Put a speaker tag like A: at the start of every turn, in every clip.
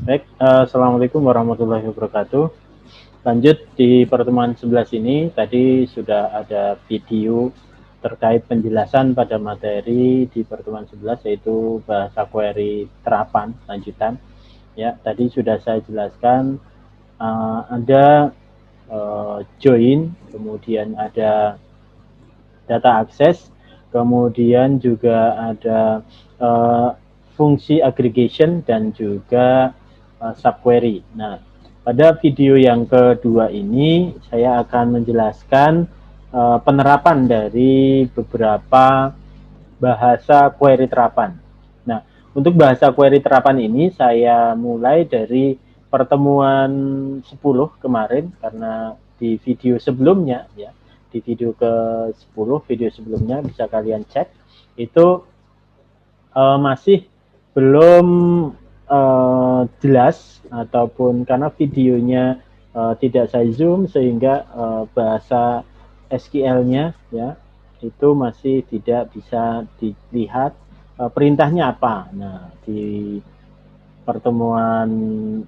A: Baik, Assalamualaikum warahmatullahi wabarakatuh. Lanjut di pertemuan 11 ini, tadi sudah ada video terkait penjelasan pada materi di pertemuan 11 yaitu bahasa query terapan lanjutan. Ya, tadi sudah saya jelaskan ada join, kemudian ada data access, kemudian juga ada fungsi aggregation dan juga subquery. Nah, pada video yang kedua ini saya akan menjelaskan penerapan dari beberapa bahasa query terapan. Nah, untuk bahasa query terapan ini saya mulai dari pertemuan 10 kemarin karena di video sebelumnya ya, di video ke-10 video sebelumnya bisa kalian cek itu masih belum jelas ataupun karena videonya tidak saya zoom sehingga bahasa SQL-nya ya itu masih tidak bisa dilihat perintahnya apa. Nah, di pertemuan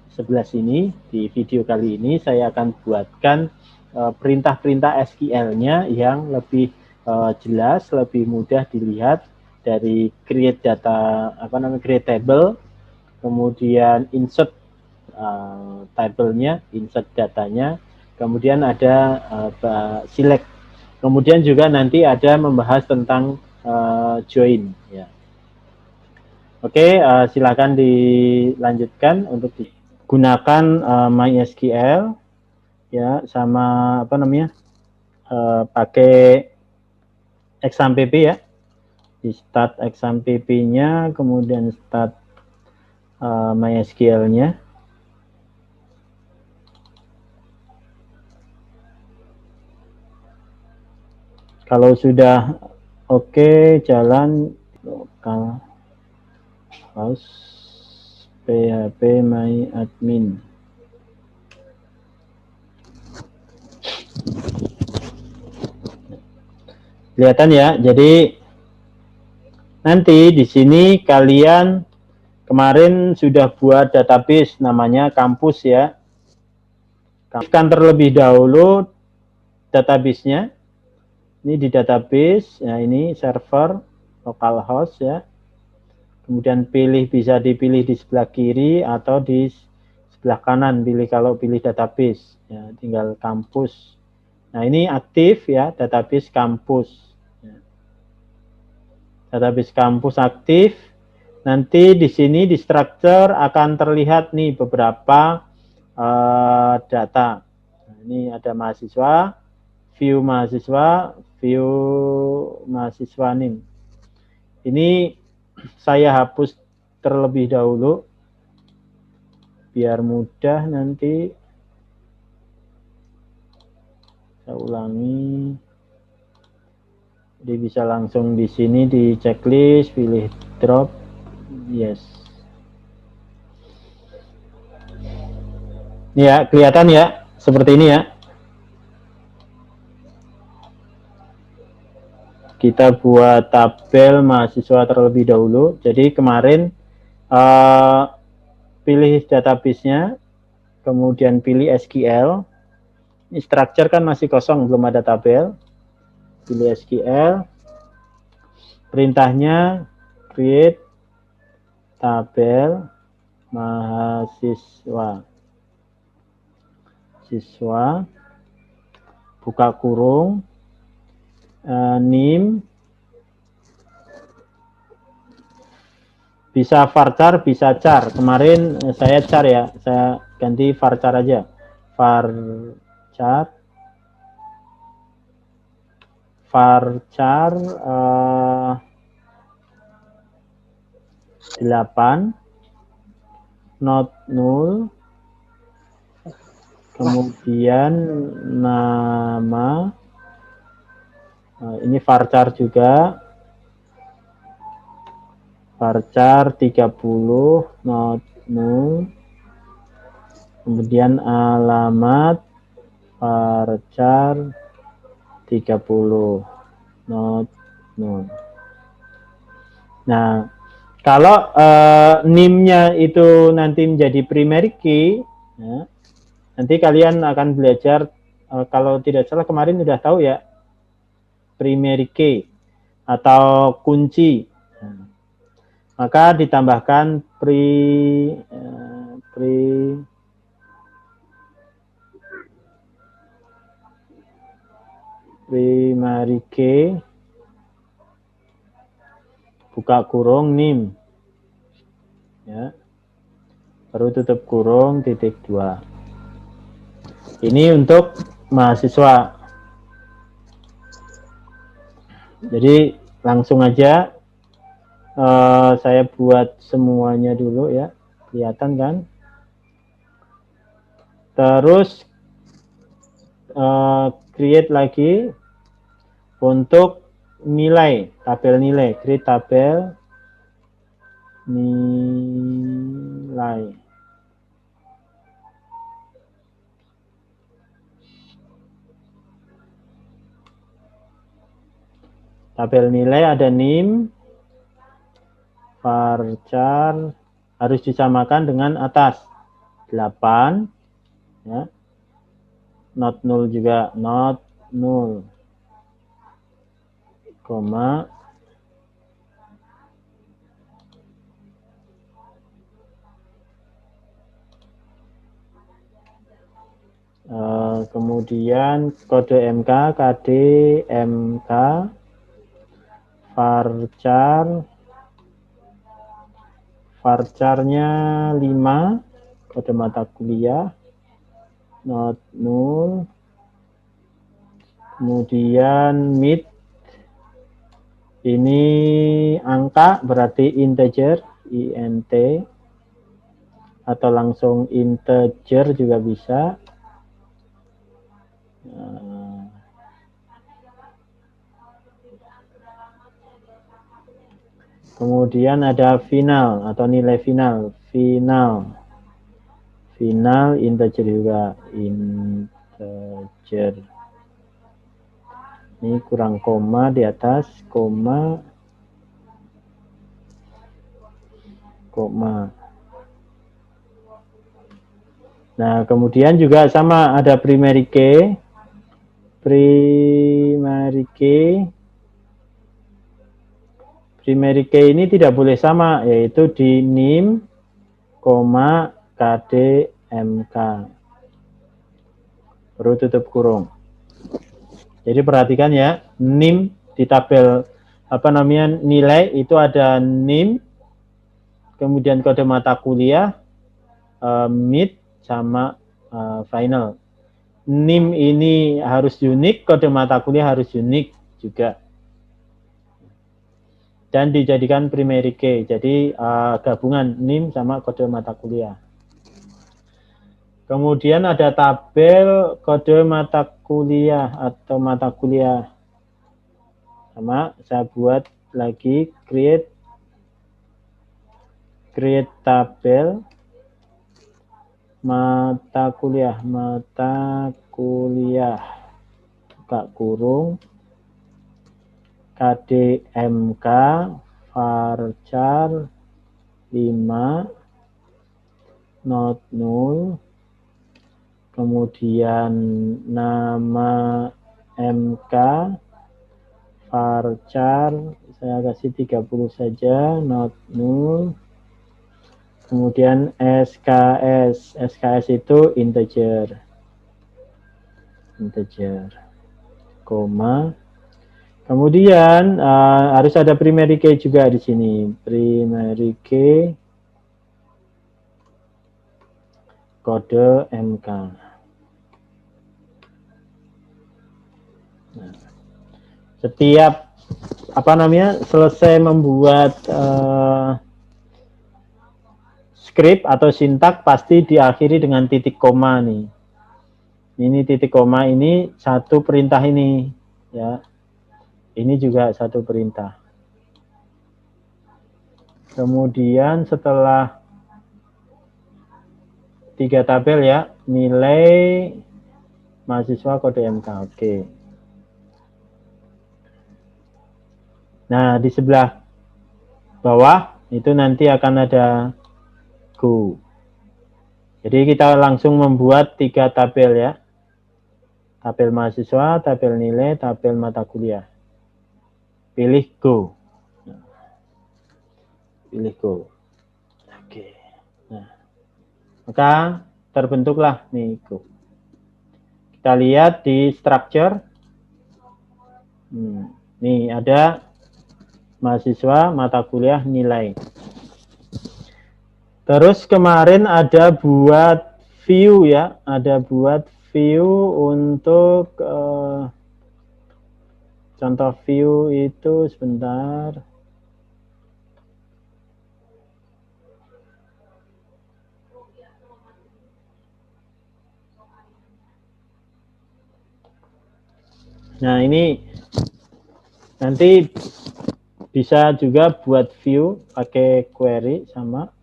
A: 11 ini, di video kali ini saya akan buatkan perintah-perintah SQL-nya yang lebih jelas, lebih mudah dilihat dari create data create table, kemudian insert table-nya, insert datanya, kemudian ada select. Kemudian juga nanti ada membahas tentang join ya. Oke, silakan dilanjutkan untuk digunakan MySQL ya sama pakai exampp ya. Di start exampp-nya, kemudian start MySQL-nya. Kalau sudah oke, jalan lokal host php my admin. Kelihatan ya. Jadi nanti di sini kalian kemarin sudah buat database namanya kampus ya. Kan terlebih dahulu database-nya. Ini di database, ya ini server localhost ya. Kemudian bisa dipilih di sebelah kiri atau di sebelah kanan, kalau pilih database. Ya, tinggal kampus. Nah, ini aktif ya, database kampus. Ya. Database kampus aktif. Nanti di sini di structure akan terlihat nih beberapa data. Nah, ini ada mahasiswa, view mahasiswa nih. Ini saya hapus terlebih dahulu biar mudah nanti. Saya ulangi. Jadi bisa langsung di sini di checklist pilih drop yes. Ya, kelihatan ya seperti ini ya. Kita buat tabel mahasiswa terlebih dahulu. Jadi kemarin pilih database-nya, kemudian pilih SQL. Ini structure kan masih kosong, belum ada tabel. Pilih SQL. Perintahnya create tabel mahasiswa. Buka kurung. Name. Bisa varchar, bisa char. Kemarin saya char ya, saya ganti varchar aja. Varchar 8 not null, kemudian nama, ini varchar juga, varchar 30 not null, kemudian alamat varchar 30 not null. Nah, Kalau NIM-nya itu nanti menjadi primary key, ya, nanti kalian akan belajar, kalau tidak salah kemarin sudah tahu ya, primary key atau kunci. Nah, maka ditambahkan primary key buka kurung NIM, ya, baru tutup kurung titik 2. Ini untuk mahasiswa. Jadi langsung aja saya buat semuanya dulu ya, kelihatan kan. Terus create lagi untuk nilai, tabel nilai, create tabel nilai. Tabel nilai ada NIM, varchar, harus disamakan dengan atas 8, ya. Not 0 juga, not 0, koma, kemudian kode MK, KD, MK, varcharnya 5, kode mata kuliah, not 0, kemudian mid, ini angka berarti integer, int, atau langsung integer juga bisa. Kemudian ada final atau nilai final, final integer juga, integer. Ini kurang koma di atas, koma, koma. Nah, kemudian juga sama ada primary key. Primary key ini tidak boleh sama, yaitu di NIM, KD, MK. Baru tutup kurung. Jadi perhatikan ya, NIM di tabel nilai itu ada NIM, kemudian kode mata kuliah, mid sama final. NIM ini harus unik, kode mata kuliah harus unik juga. Dan dijadikan primary key, jadi gabungan NIM sama kode mata kuliah. Kemudian ada tabel kode mata kuliah atau mata kuliah. Sama, saya buat lagi create tabel mata kuliah, buka kurung, KDMK, varchar 5, not 0, kemudian nama MK, varchar, saya kasih 30 saja, not 0, kemudian SKS itu integer, koma. Kemudian harus ada primary key juga di sini, primary key kode MK. Nah, setiap selesai membuat script atau sintak pasti diakhiri dengan titik koma nih. Ini titik koma ini satu perintah ini, ya. Ini juga satu perintah. Kemudian setelah 3 tabel ya, nilai mahasiswa kode MK. Oke. Nah, di sebelah bawah itu nanti akan ada go. Jadi kita langsung membuat 3 tabel ya. Tabel mahasiswa, tabel nilai, tabel mata kuliah. Pilih go. Pilih go. Oke. Nah, maka terbentuklah nih go. Kita lihat di structure. Nih ada mahasiswa, mata kuliah, nilai. Terus kemarin ada buat view ya, ada buat view untuk contoh view itu sebentar. Nah ini nanti bisa juga buat view pakai query sama.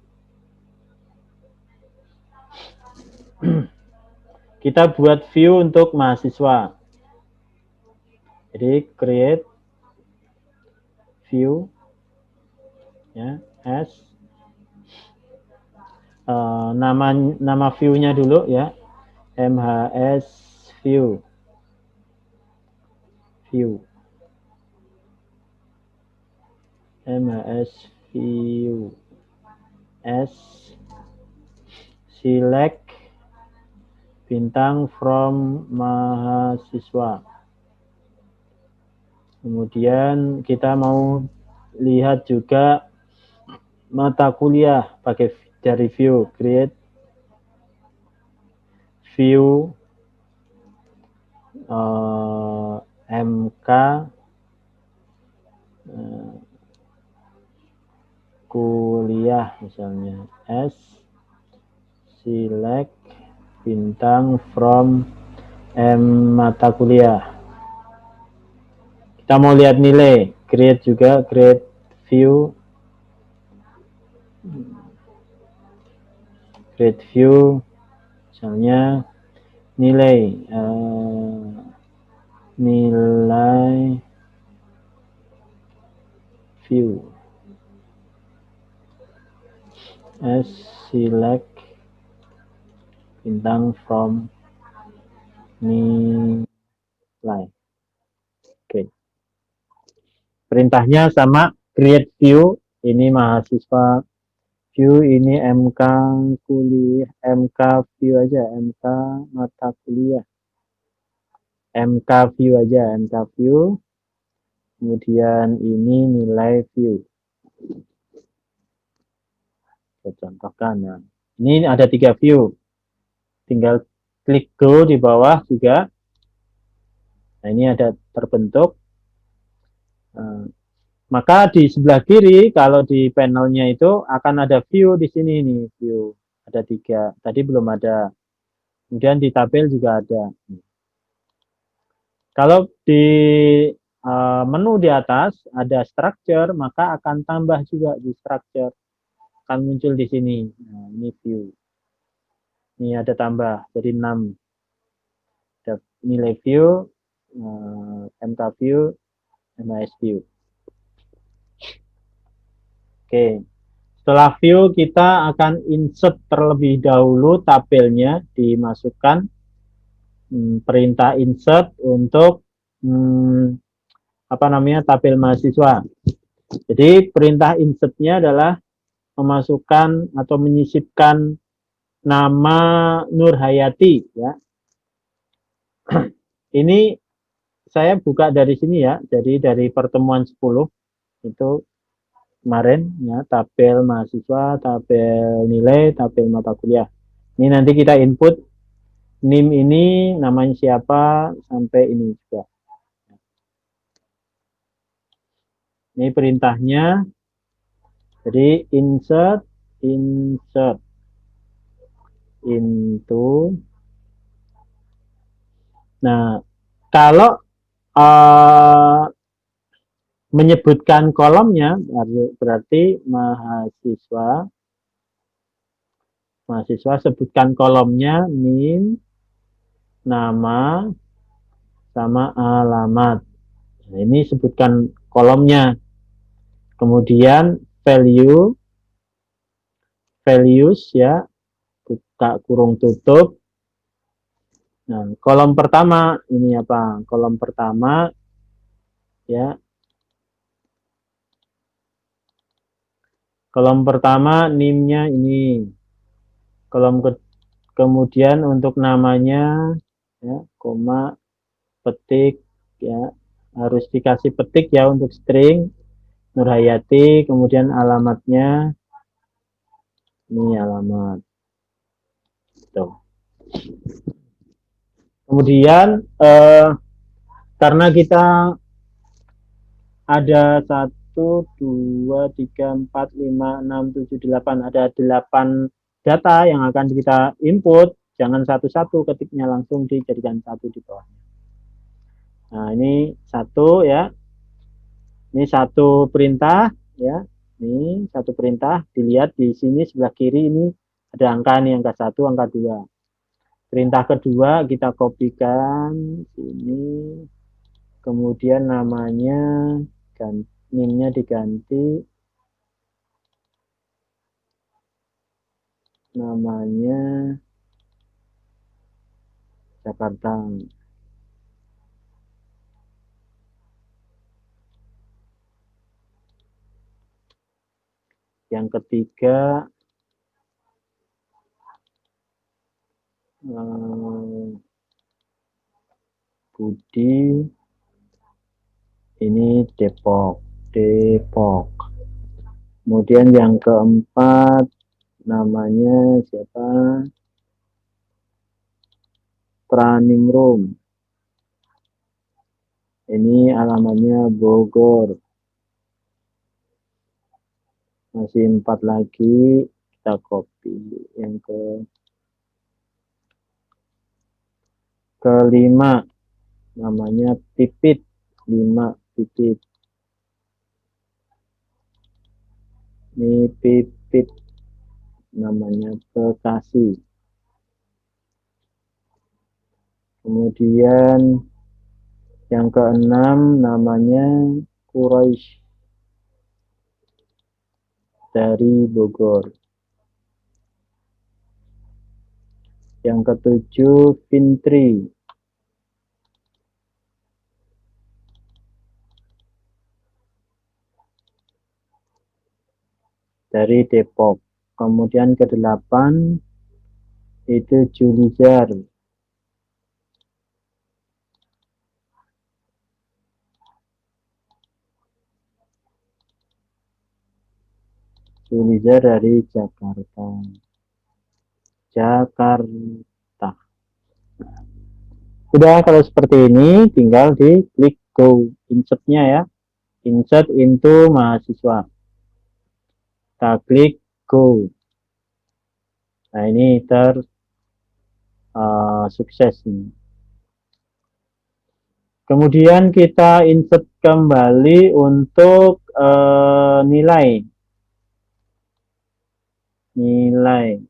A: Kita buat view untuk mahasiswa. Jadi create view ya as nama view-nya dulu ya, MHS view MHS view as select bintang from mahasiswa. Kemudian kita mau lihat juga mata kuliah pakai dari view, create view MK kuliah misalnya as select bintang from mata kuliah. Kita mau lihat nilai, create juga, create view misalnya nilai nilai view as select bintang from nilai. Oke. Perintahnya sama, create view, ini mahasiswa view, ini MK kuliah, MK view aja, MK mata kuliah. MK view aja, MK view. Kemudian ini nilai view. Saya contohkan ya. Ini ada 3 view. Tinggal klik go di bawah juga. Nah, ini ada terbentuk. Maka di sebelah kiri kalau di panelnya itu akan ada view di sini nih, view. Ada 3. Tadi belum ada. Kemudian di tabel juga ada. Kalau di menu di atas ada structure, maka akan tambah juga di structure. Akan muncul di sini. Nah, ini view. Ini ada tambah, jadi 6. Ada nilai view, MK view, MHS view. Oke. Setelah view, kita akan insert terlebih dahulu tabelnya, dimasukkan perintah insert untuk tabel mahasiswa. Jadi perintah insertnya adalah memasukkan atau menyisipkan nama Nur Hayati ya. Ini saya buka dari sini ya, jadi dari pertemuan 10 itu kemarin ya, tabel mahasiswa, tabel nilai, tabel mata kuliah. Ini nanti kita input NIM ini namanya siapa sampai ini juga. Ini perintahnya. Jadi insert into. Nah, kalau menyebutkan kolomnya berarti mahasiswa sebutkan kolomnya NIM, nama, sama alamat. Nah, ini sebutkan kolomnya. Kemudian value, values ya, buka kurung tutup. Nah, kolom pertama ini apa? Kolom pertama ya. Kolom pertama NIM-nya ini. Kemudian untuk namanya ya, koma, petik ya, harus dikasih petik ya untuk string Nurhayati, kemudian alamatnya ini alamat. Tuh. Kemudian karena kita ada 1, 2, 3, 4, 5, 6, 7, 8, ada 8 data yang akan kita input, jangan satu-satu ketiknya, langsung dijadikan satu di bawah. Nah, ini satu ya. Ini satu perintah ya. Ini satu perintah, dilihat di sini sebelah kiri ini ada angka nih, angka 1, angka 2. Perintah kedua kita kopikan sini. Kemudian namanya NIM-nya diganti, namanya Jakarta. Yang ketiga Budi, ini Depok. Kemudian yang keempat namanya siapa? Praningrum. Ini alamatnya Bogor. Masih 4 lagi, kita copy. Yang kelima namanya Pipit. 5 Pipit. Ini Pipit namanya Bekasi. Kemudian yang keenam namanya Quraisy dari Bogor. Yang ketujuh Fintri dari Depok. Kemudian kedelapan itu Julizar dari Jakarta. Sudah, kalau seperti ini tinggal di klik go, insert-nya ya, insert into mahasiswa. Kita klik go. Nah, ini sukses nih. Kemudian kita insert kembali untuk nilai. Nilai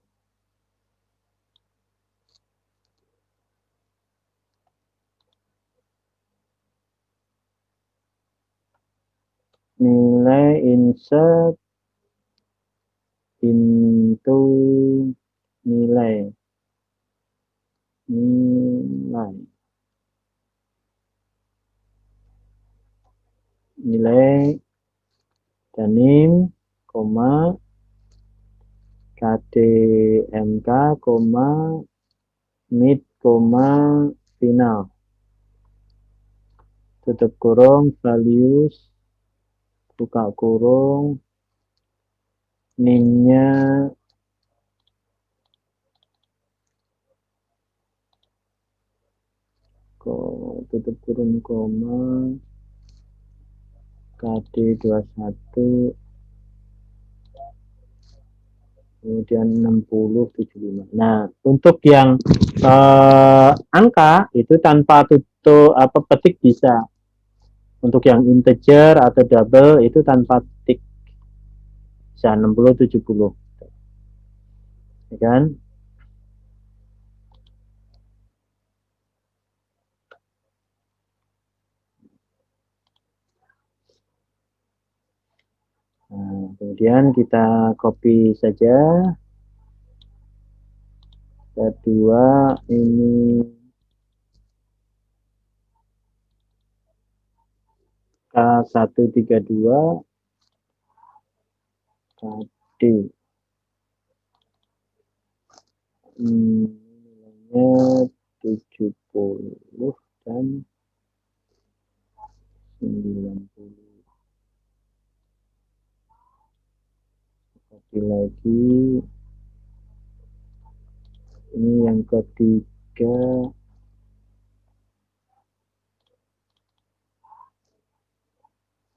A: insert into nilai dan NIM, koma KDMK, koma mid, koma final, tutup kurung, values, buka kurung, NIM-nya tutup kurung, koma KD21, kemudian 6075. Nah, untuk yang angka itu tanpa tutup petik bisa. Untuk yang integer atau double itu tanpa tik, bisa 60 70. Ya kan? Nah, kemudian kita copy saja. Kedua ini K132 KD. Nilainya 70 dan 90. Copy lagi. Ini yang ketiga.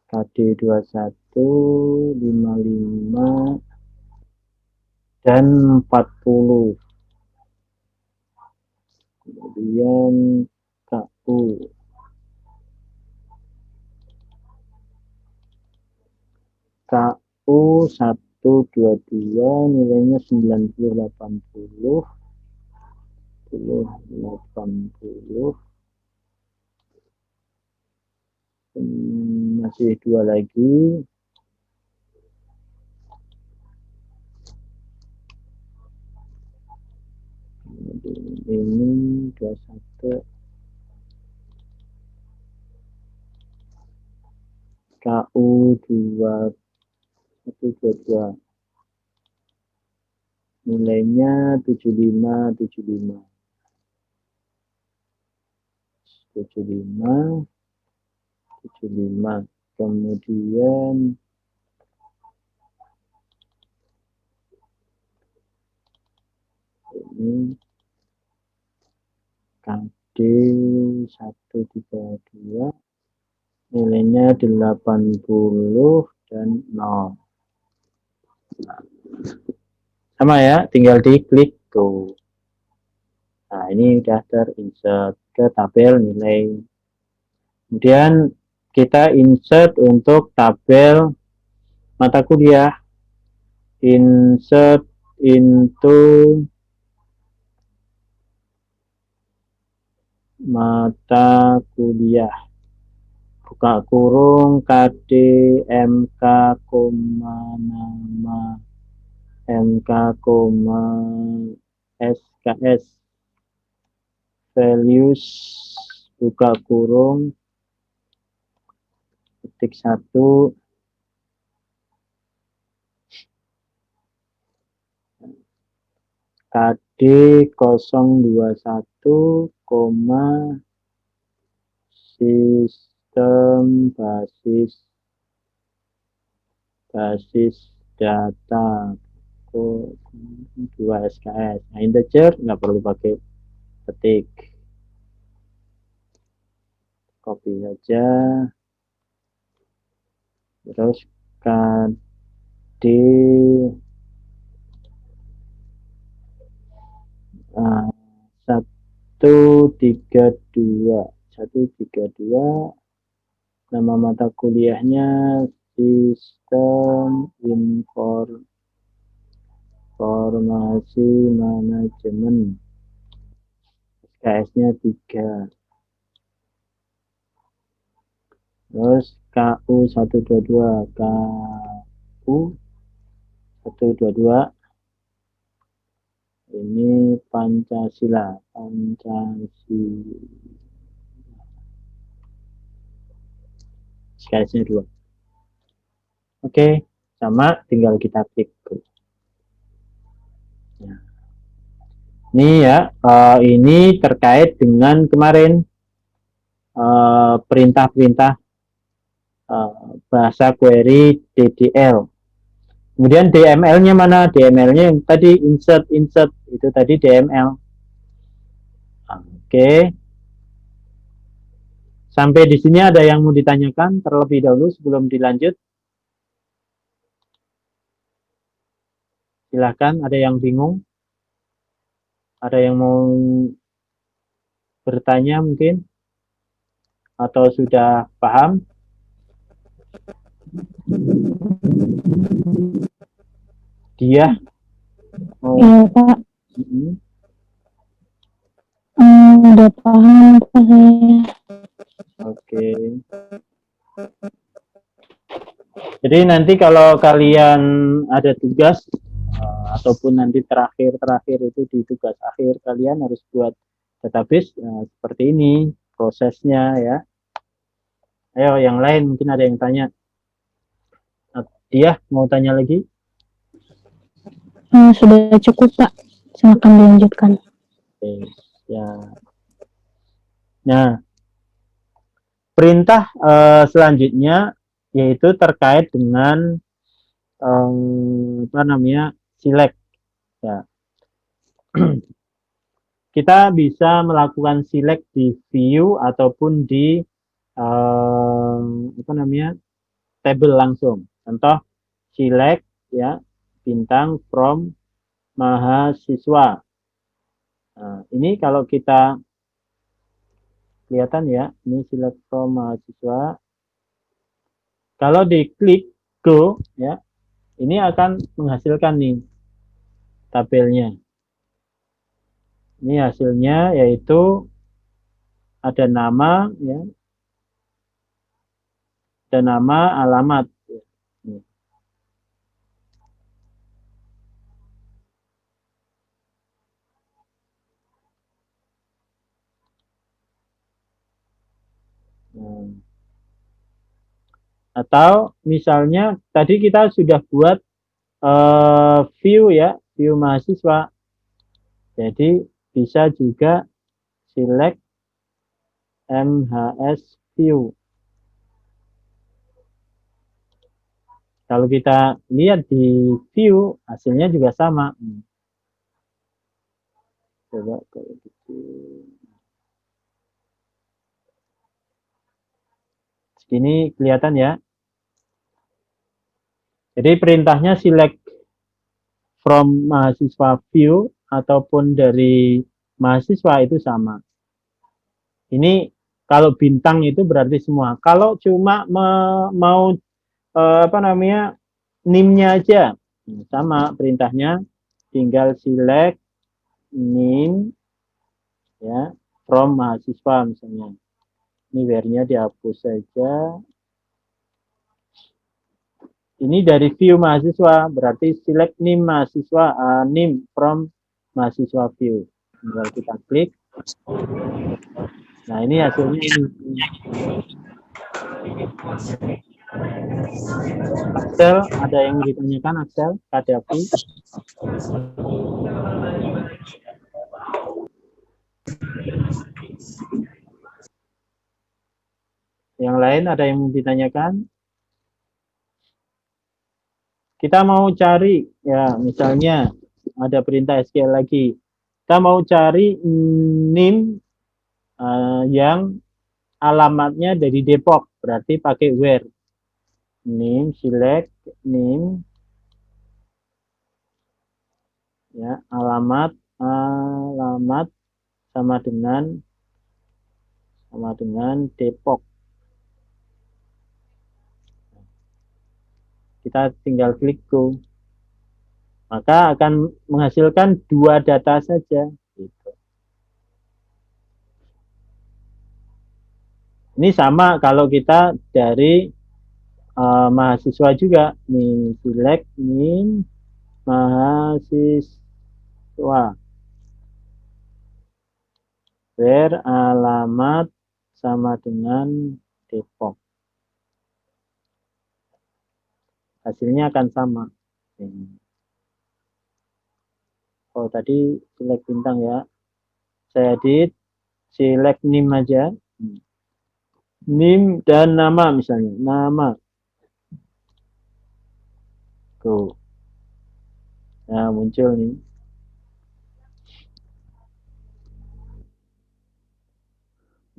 A: KD 21, 55 dan 40. Kemudian KU. KU 122 nilainya 90, 80. Masih dua lagi. Ini 21. KU 122 nilainya 75, 75. Kemudian ini KD 132 nilainya 80 dan 0. Sama ya, tinggal diklik tuh. Nah, ini udah terinsert ke tabel nilai. Kemudian kita insert untuk tabel mata kuliah. Insert into mata kuliah. Buka kurung KD MK, nama MK, SKS values, buka kurung, ketik 1, KD 021, sistem basis data 2 SKS. Nah, integer nggak perlu pakai ketik, copy saja. Terus KD 132 nama mata kuliahnya sistem informasi manajemen, SKS-nya 3. Terus KU 122 ini Pancasila. SKS-nya 2. Oke, sama, tinggal kita klik. Nah, ini ya, ini terkait dengan kemarin perintah-perintah bahasa query DDL. Kemudian DML-nya mana? DML-nya yang tadi insert itu tadi DML. Oke. Sampai di sini ada yang mau ditanyakan terlebih dahulu sebelum dilanjut? Silahkan, ada yang bingung? Ada yang mau bertanya mungkin? Atau sudah paham? Dia? Oh.
B: Iya, Pak. Udah paham Pak saya.
A: Oke. Jadi nanti kalau kalian ada tugas ataupun nanti terakhir itu di tugas akhir kalian harus buat database seperti ini prosesnya ya. Ayo yang lain mungkin ada yang tanya. Iya, mau tanya lagi?
B: Sudah cukup, Pak. Silakan dilanjutkan.
A: Oke, ya. Nah, perintah selanjutnya yaitu terkait dengan apa namanya select. Ya. Kita bisa melakukan select di view ataupun di apa namanya table langsung. Contoh select ya bintang from mahasiswa. Nah, ini kalau kita kelihatan ya, ini select from mahasiswa. Kalau diklik go ya, ini akan menghasilkan nih tabelnya. Ini hasilnya yaitu ada nama ya, ada nama, alamat. Nah, atau misalnya tadi kita sudah buat view ya, view mahasiswa. Jadi bisa juga select MHS view. Kalau kita lihat di view, hasilnya juga sama. Coba kalau gitu. Segini kelihatan ya. Jadi perintahnya select from mahasiswa view ataupun dari mahasiswa itu sama. Ini kalau bintang itu berarti semua. Kalau cuma mau apa namanya NIM-nya aja, sama perintahnya tinggal select NIM ya from mahasiswa misalnya. Ini where-nya dihapus saja. Ini dari view mahasiswa, berarti select NIM mahasiswa, NIM from mahasiswa view. Tinggal kita klik. Nah, ini hasilnya ini. Axel, ada yang ditanyakan Axel, Kadafi? Yang lain ada yang ditanyakan? Kita mau cari, ya misalnya ada perintah SQL lagi. Kita mau cari NIM yang alamatnya dari Depok, berarti pakai where. NIM, select NIM, ya alamat sama dengan Depok. Kita tinggal klik go, maka akan menghasilkan 2 data saja. Gitu. Ini sama kalau kita dari mahasiswa juga. Nih, select nih mahasiswa. Where alamat sama dengan Depok. Hasilnya akan sama. Oh, tadi select bintang ya. Saya edit, select NIM aja. NIM dan nama misalnya. Nama. Tuh. Nah, muncul nih.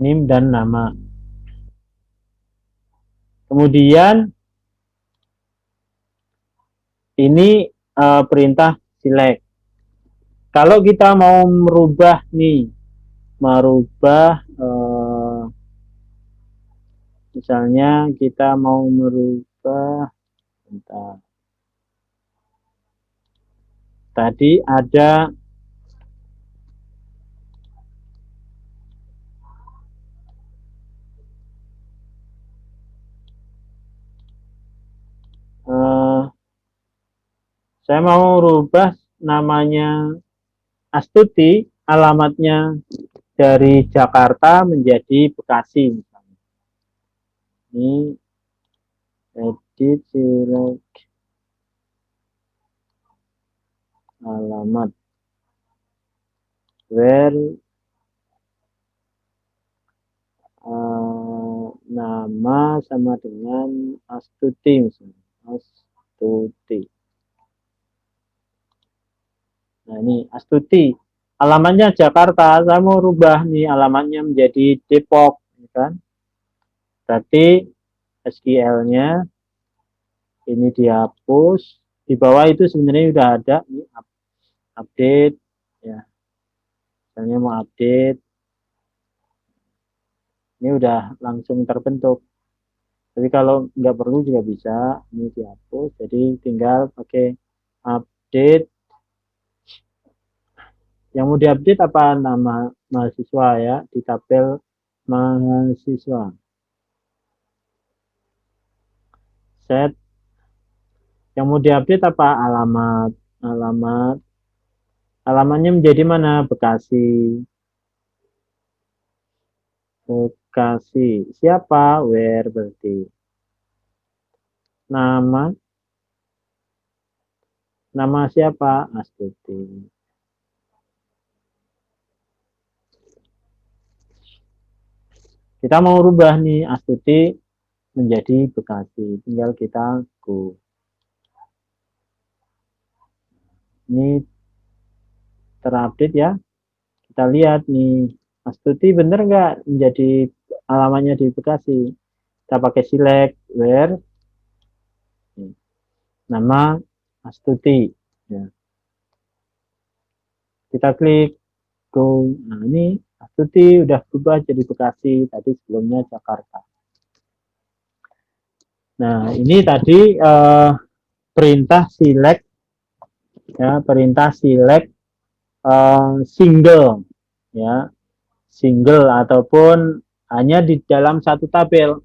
A: NIM dan nama. Kemudian ini perintah select. Kalau kita mau merubah nih, misalnya kita mau merubah, bentar. Tadi ada Saya mau rubah namanya Astuti, alamatnya dari Jakarta menjadi Bekasi misalnya. Ini edit select alamat where nama sama dengan Astuti misalnya. Astuti. Nah ini Astuti. Alamatnya Jakarta, saya mau rubah nih alamatnya menjadi Depok, ya kan? Berarti SQL-nya ini dihapus. Di bawah itu sebenarnya sudah ada ini update, ya. Misalnya mau update, ini udah langsung terbentuk. Tapi kalau nggak perlu juga bisa, ini dihapus. Jadi tinggal pakai update. Yang mau diupdate apa nama mahasiswa ya di tabel mahasiswa. Set. Yang mau diupdate apa alamatnya menjadi mana? Bekasi. Bekasi. Siapa? Where berarti. Nama siapa? Astuti. Kita mau rubah nih Astuti menjadi Bekasi. Tinggal kita go. Ini terupdate ya. Kita lihat nih. Astuti bener nggak menjadi alamatnya di Bekasi? Kita pakai select where nama Astuti. Ya. Kita klik go. Nah ini Astuti udah berubah jadi Bekasi. Tadi sebelumnya Jakarta. Nah ini tadi perintah select ya, perintah select single ya, single ataupun hanya di dalam satu tabel.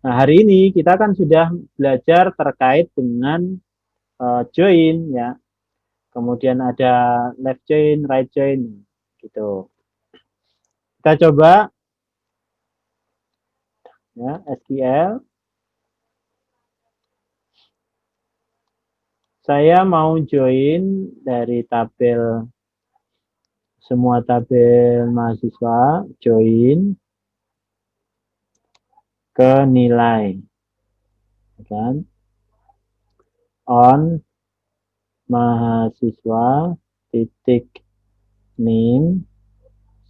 A: Nah hari ini kita kan sudah belajar terkait dengan join ya, kemudian ada left join, right join gitu. Kita coba ya SQL. Saya mau join dari tabel semua tabel mahasiswa, join ke nilai, kan? On mahasiswa titik nim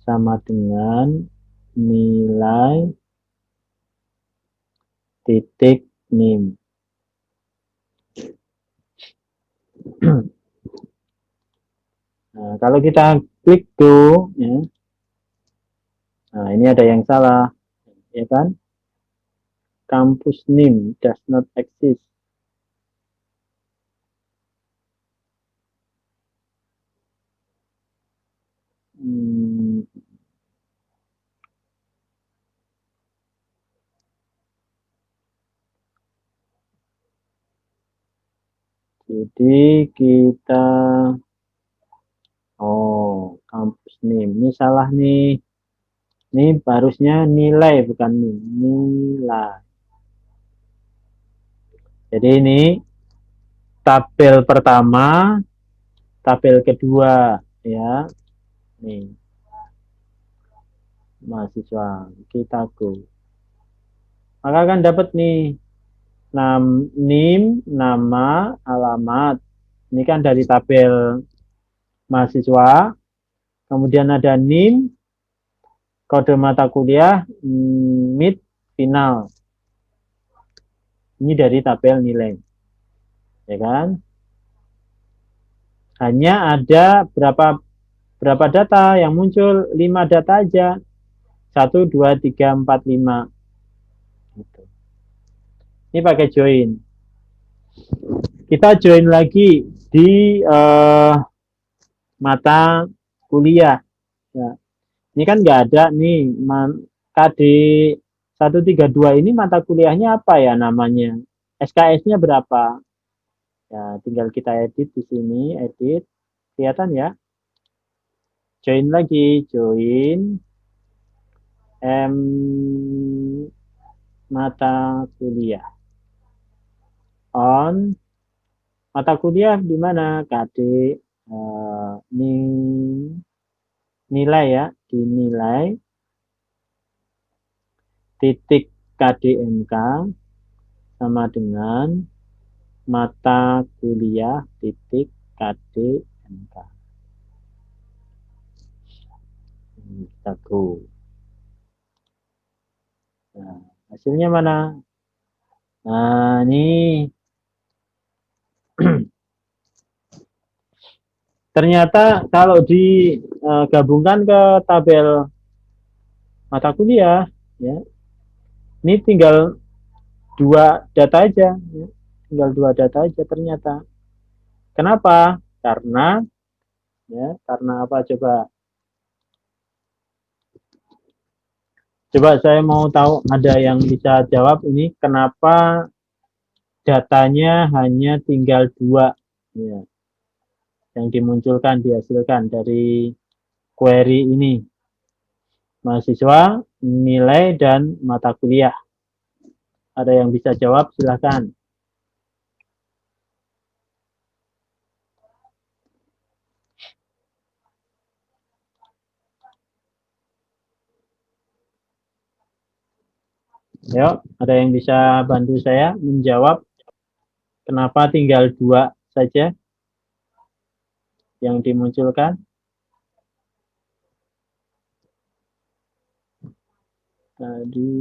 A: sama dengan nilai titik nim. Nah, kalau kita klik go, ya, nah ini ada yang salah, ya kan? Campus name does not exist. Jadi kita, campus name, ini salah nih. Ini harusnya nilai bukan nih, nilai. Jadi ini tabel pertama, tabel kedua ya. Nih. Mahasiswa, kita go. Maka akan dapat nih NIM, nama, alamat. Ini kan dari tabel mahasiswa. Kemudian ada NIM, kode mata kuliah, mid, final. Ini dari tabel nilai. Ya kan? Hanya ada berapa data yang muncul? 5 data aja. 1, 2, 3, 4, 5. Gitu. Ini pakai join. Kita join lagi di mata kuliah. Ya. Ini kan nggak ada nih KD 132 ini mata kuliahnya apa ya namanya? SKS-nya berapa? Ya, tinggal kita edit di sini, edit. Kelihatan ya? Join lagi, join M mata kuliah. On mata kuliah di mana? KD nilai ya, dinilai titik KDMK sama dengan mata kuliah titik KDMK. Kita go. Nah, hasilnya mana? Nah, ini ternyata kalau digabungkan ke tabel mata kuliah, ya, ini tinggal dua data aja, ya. Tinggal dua data aja ternyata. Kenapa? Karena apa coba? Coba saya mau tahu, ada yang bisa jawab ini kenapa datanya hanya tinggal dua, ya, yang dimunculkan dihasilkan dari query ini, mahasiswa, nilai, dan mata kuliah. Ada yang bisa jawab, silahkan. Yuk, ada yang bisa bantu saya menjawab kenapa tinggal dua saja yang dimunculkan? Tadi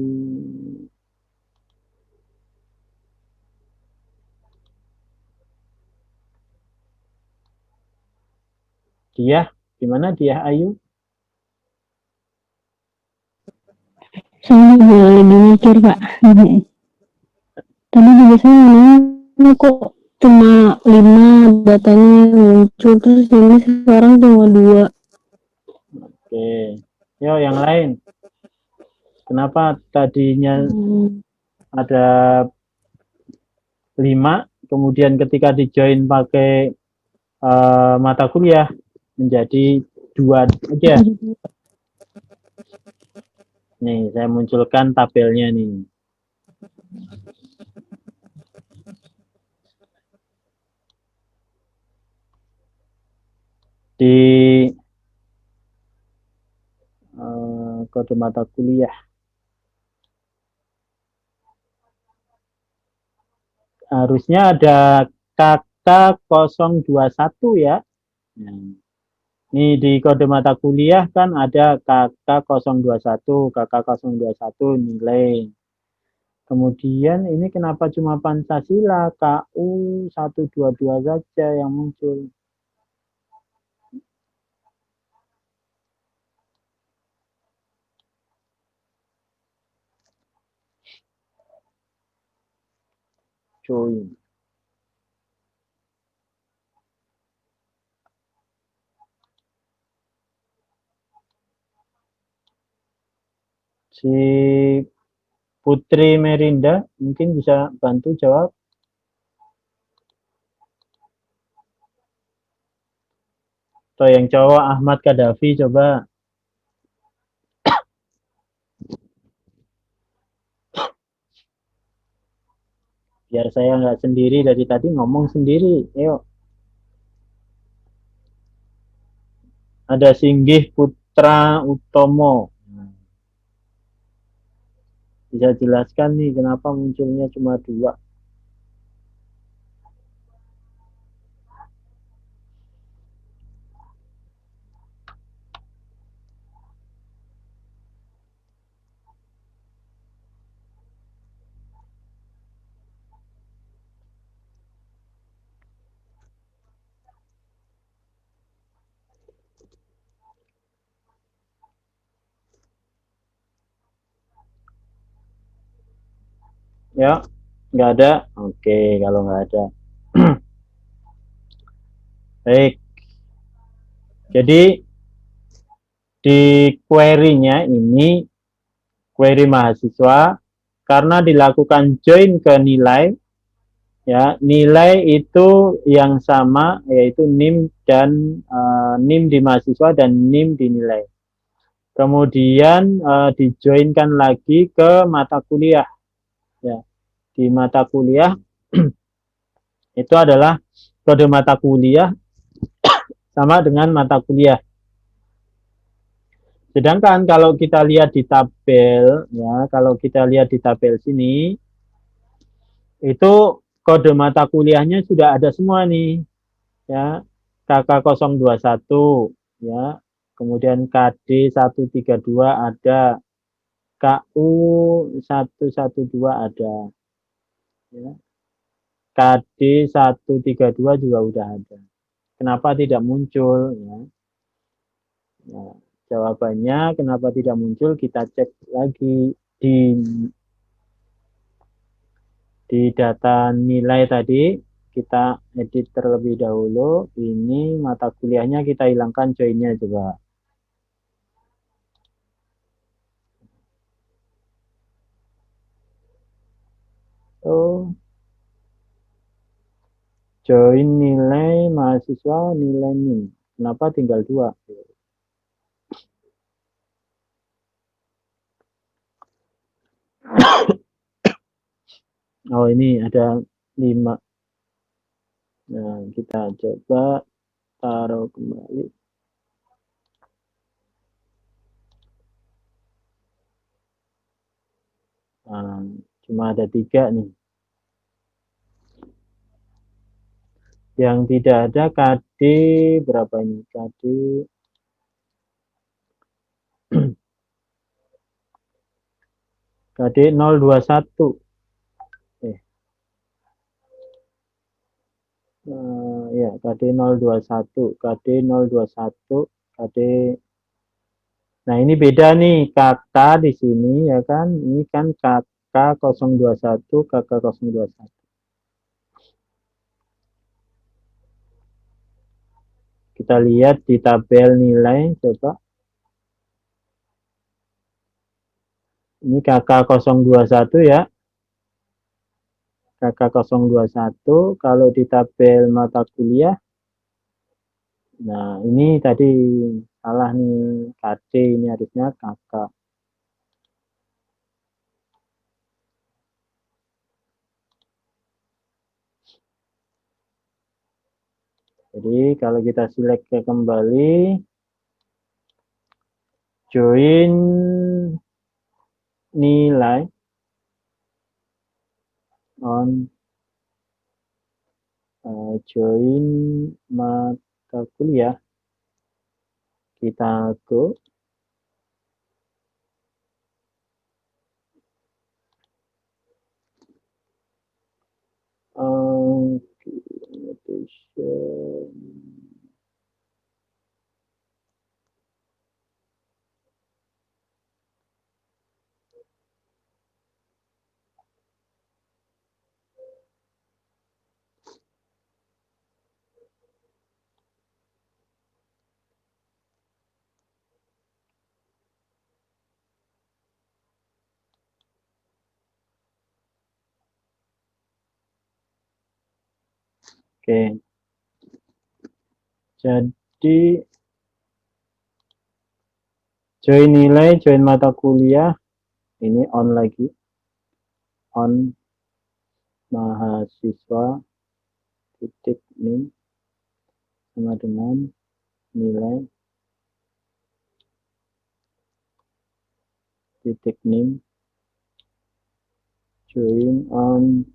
A: dia, gimana dia Ayu?
B: Saya juga lagi mikir, Pak. Tadi juga saya nanya kok cuma 5 datanya yang muncul, terus ini sekarang cuma 2.
A: Oke, yuk yang lain. Kenapa tadinya ada 5, kemudian ketika di join pakai mata kuliah menjadi 2 aja. Nih, saya munculkan tabelnya nih. Di kode mata kuliah. Harusnya ada KK021 ya. Ini di kode mata kuliah kan ada KK021, KK021 nilai. Kemudian ini kenapa cuma Pancasila, KU 122 saja yang muncul. Join. Si Putri Merinda mungkin bisa bantu jawab. Atau yang cowok Ahmad Kadafi coba. Biar saya nggak sendiri, dari tadi ngomong sendiri. Ayo. Ada Singgih Putra Utomo. Bisa jelaskan nih kenapa munculnya cuma 2. Ya, nggak ada. Oke, kalau nggak ada. Baik. Jadi di query-nya ini query mahasiswa karena dilakukan join ke nilai, Ya, nilai itu yang sama yaitu NIM dan NIM di mahasiswa dan NIM di nilai. Kemudian dijoinkan lagi ke mata kuliah. Ya, di mata kuliah itu adalah kode mata kuliah sama dengan mata kuliah. Sedangkan kalau kita lihat di tabel, ya, kalau kita lihat di tabel sini, itu kode mata kuliahnya sudah ada semua nih, ya. KK021, ya. Kemudian KD132 ada, KU112 ada, ya. KD132 juga udah ada. Kenapa tidak muncul, ya? Nah, jawabannya kenapa tidak muncul kita cek lagi di data nilai tadi, kita edit terlebih dahulu. Ini mata kuliahnya kita hilangkan joinnya juga. Oh, join nilai mahasiswa nilai NIM. Kenapa tinggal 2? Oh, ini ada 5. Nah, kita coba taruh kembali. Nah, cuma ada 3 nih. Yang tidak ada KD berapa ini? KD KD 021. Ya, KD 021, KD 021, KD. Nah, ini beda nih, kakak di sini ya kan. Ini kan kakak 021, kakak 021. Kita lihat di tabel nilai, coba. Ini kakak 021 ya. Kakak 021, kalau di tabel mata kuliah. Nah, ini tadi salah nih, KD ini harusnya kakak. Jadi kalau kita select ke kembali, join nilai on join mata kuliah, kita go Oke. Jadi join nilai, join mata kuliah, ini on lagi, on mahasiswa titik nim sama dengan nilai titik nim, join on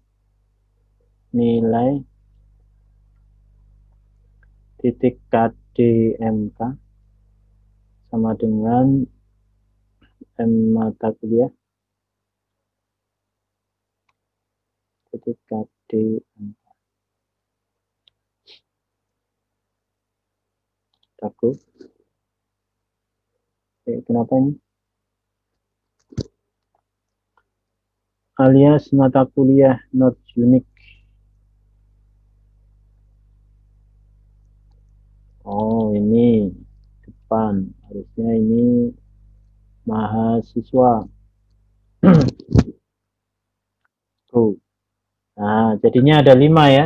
A: nilai titik KDMK sama dengan M mata kuliah titik KDMK. Takut. Kenapa ini? Alias mata kuliah not unique. Oh, ini depan. Harusnya ini mahasiswa. Tuh. Nah, jadinya ada 5 ya.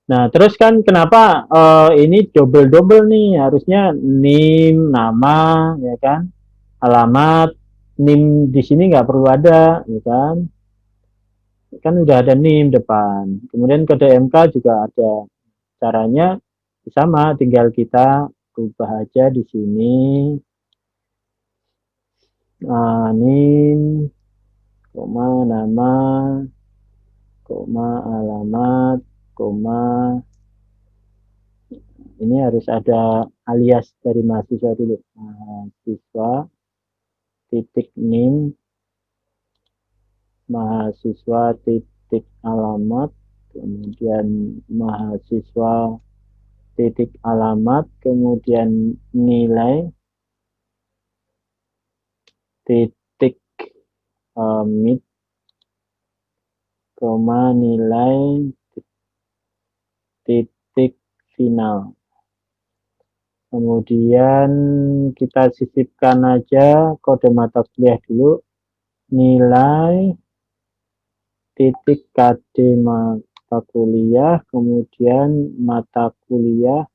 A: Nah, terus kan kenapa ini double-double nih? Harusnya NIM, nama, ya kan? Alamat, NIM di sini nggak perlu ada, ya kan? Kan udah ada NIM depan. Kemudian kode MK juga ada. Caranya sama, tinggal kita ubah aja di sini. NIM, koma, nama, koma, alamat, koma, ini harus ada alias dari mahasiswa dulu. Mahasiswa titik NIM, mahasiswa titik alamat, kemudian mahasiswa titik alamat, kemudian nilai titik mid, koma, nilai titik final. Kemudian kita sisipkan aja kode mata kuliah dulu, nilai titik KD mata kuliah, kemudian mata kuliah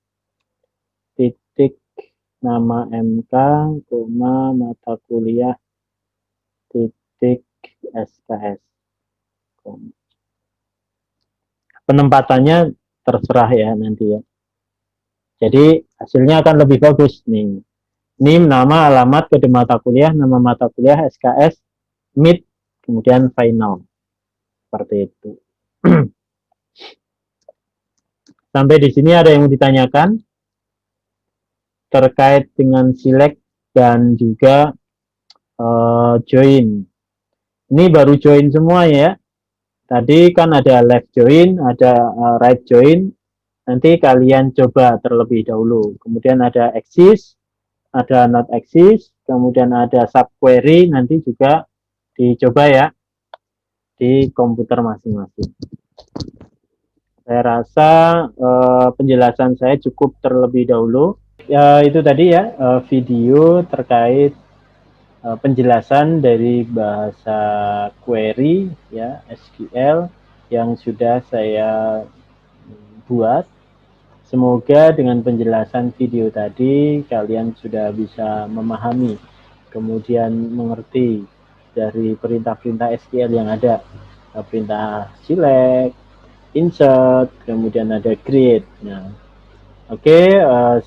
A: titik nama MK, koma, mata kuliah titik SKS. Penempatannya terserah ya nanti ya. Jadi hasilnya akan lebih bagus nih. NIM, nama, alamat, kode mata kuliah, nama mata kuliah, SKS, mid, kemudian final. Seperti itu. Sampai di sini ada yang mau ditanyakan terkait dengan select dan juga join. Ini baru join semua ya. Tadi kan ada left join, ada right join. Nanti kalian coba terlebih dahulu. Kemudian ada exist, ada not exist, kemudian ada subquery, nanti juga dicoba ya di komputer masing-masing. Saya rasa penjelasan saya cukup terlebih dahulu. Ya, itu tadi ya video terkait penjelasan dari bahasa query ya SQL yang sudah saya buat. Semoga dengan penjelasan video tadi kalian sudah bisa memahami, kemudian mengerti dari perintah-perintah SQL yang ada. Perintah select, insert, kemudian ada create. Nah, oke,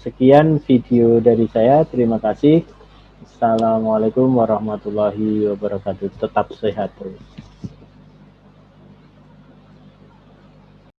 A: sekian video dari saya. Terima kasih. Assalamualaikum warahmatullahi wabarakatuh. Tetap sehat terus.